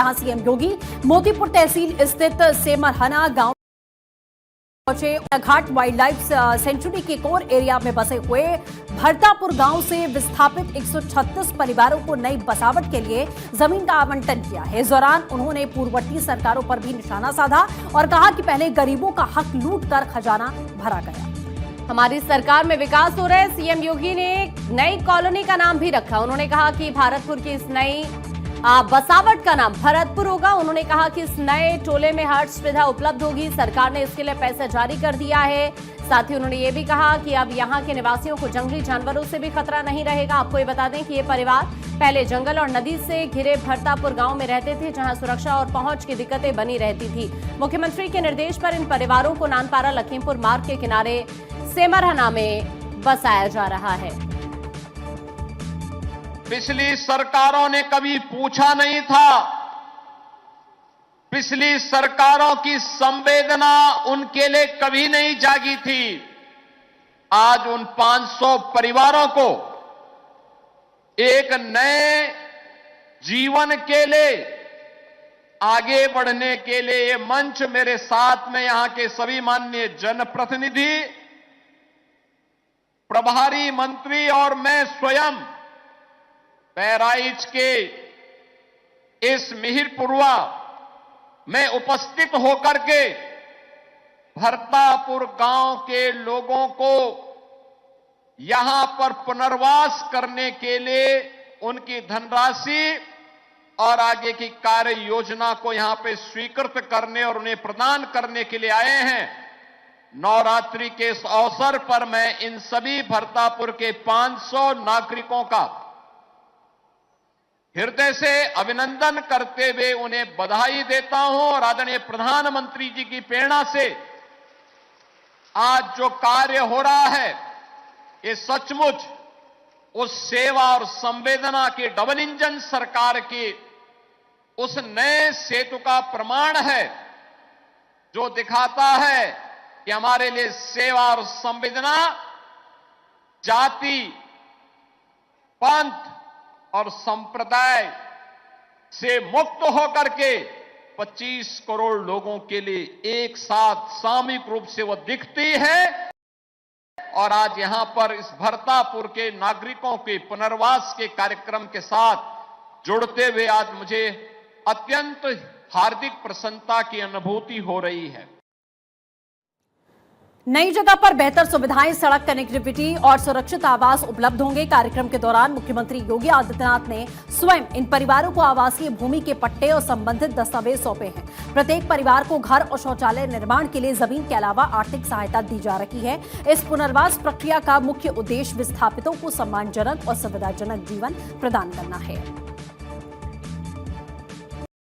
जहां सीएम योगी मोतीपुर तहसील स्थित सेमरहना गांव पहुंचे। घाट वाइल्ड लाइफ सेंचुरी के कोर एरिया में बसे हुए भरतापुर गांव से विस्थापित 136 परिवारों को नई बसावट के लिए जमीन का आवंटन किया है। इस दौरान उन्होंने पूर्ववर्ती सरकारों पर भी निशाना साधा और कहा कि पहले गरीबों का हक लूट कर खजाना भरा गया। हमारी सरकार में विकास हो रहा है। सीएम योगी ने नई कॉलोनी का नाम भी रखा। उन्होंने कहा कि भारतपुर की इस नई बसावट का नाम भरतपुर होगा। उन्होंने कहा कि इस नए टोले में हर सुविधा उपलब्ध होगी। सरकार ने इसके लिए पैसा जारी कर दिया है। साथ ही उन्होंने ये भी कहा कि अब यहाँ के निवासियों को जंगली जानवरों से भी खतरा नहीं रहेगा। आपको ये बता दें कि ये परिवार पहले जंगल और नदी से घिरे भरतापुर गांव में रहते थे, जहां सुरक्षा और पहुंच की दिक्कतें बनी रहती थी। मुख्यमंत्री के निर्देश पर इन परिवारों को नानपारा लखीमपुर मार्ग के किनारे सेमरहना में बसाया जा रहा है। पिछली सरकारों ने कभी पूछा नहीं था। पिछली सरकारों की संवेदना उनके लिए कभी नहीं जागी थी। आज उन 500 परिवारों को एक नए जीवन के लिए आगे बढ़ने के लिए ये मंच, मेरे साथ में यहां के सभी माननीय जनप्रतिनिधि, प्रभारी मंत्री और मैं स्वयं बहराइच के इस मिहिरपुरवा में उपस्थित होकर के भरतापुर गांव के लोगों को यहां पर पुनर्वास करने के लिए उनकी धनराशि और आगे की कार्य योजना को यहां पे स्वीकृत करने और उन्हें प्रदान करने के लिए आए हैं। नवरात्रि के इस अवसर पर मैं इन सभी भरतापुर के 500 नागरिकों का हृदय से अभिनंदन करते हुए उन्हें बधाई देता हूं और आदरणीय प्रधानमंत्री जी की प्रेरणा से आज जो कार्य हो रहा है, ये सचमुच उस सेवा और संवेदना की डबल इंजन सरकार की उस नए सेतु का प्रमाण है, जो दिखाता है कि हमारे लिए सेवा और संवेदना जाति, पंथ और संप्रदाय से मुक्त होकर के 25 करोड़ लोगों के लिए एक साथ सामूहिक रूप से वो दिखती है। और आज यहां पर इस भरतापुर के नागरिकों के पुनर्वास के कार्यक्रम के साथ जुड़ते हुए आज मुझे अत्यंत हार्दिक प्रसन्नता की अनुभूति हो रही है। नई जगह पर बेहतर सुविधाएं, सड़क कनेक्टिविटी और सुरक्षित आवास उपलब्ध होंगे। कार्यक्रम के दौरान मुख्यमंत्री योगी आदित्यनाथ ने स्वयं इन परिवारों को आवासीय भूमि के पट्टे और संबंधित दस्तावेज सौंपे हैं। प्रत्येक परिवार को घर और शौचालय निर्माण के लिए जमीन के अलावा आर्थिक सहायता दी जा रही है। इस पुनर्वास प्रक्रिया का मुख्य उद्देश्य विस्थापितों को सम्मानजनक और सुविधाजनक जीवन प्रदान करना है।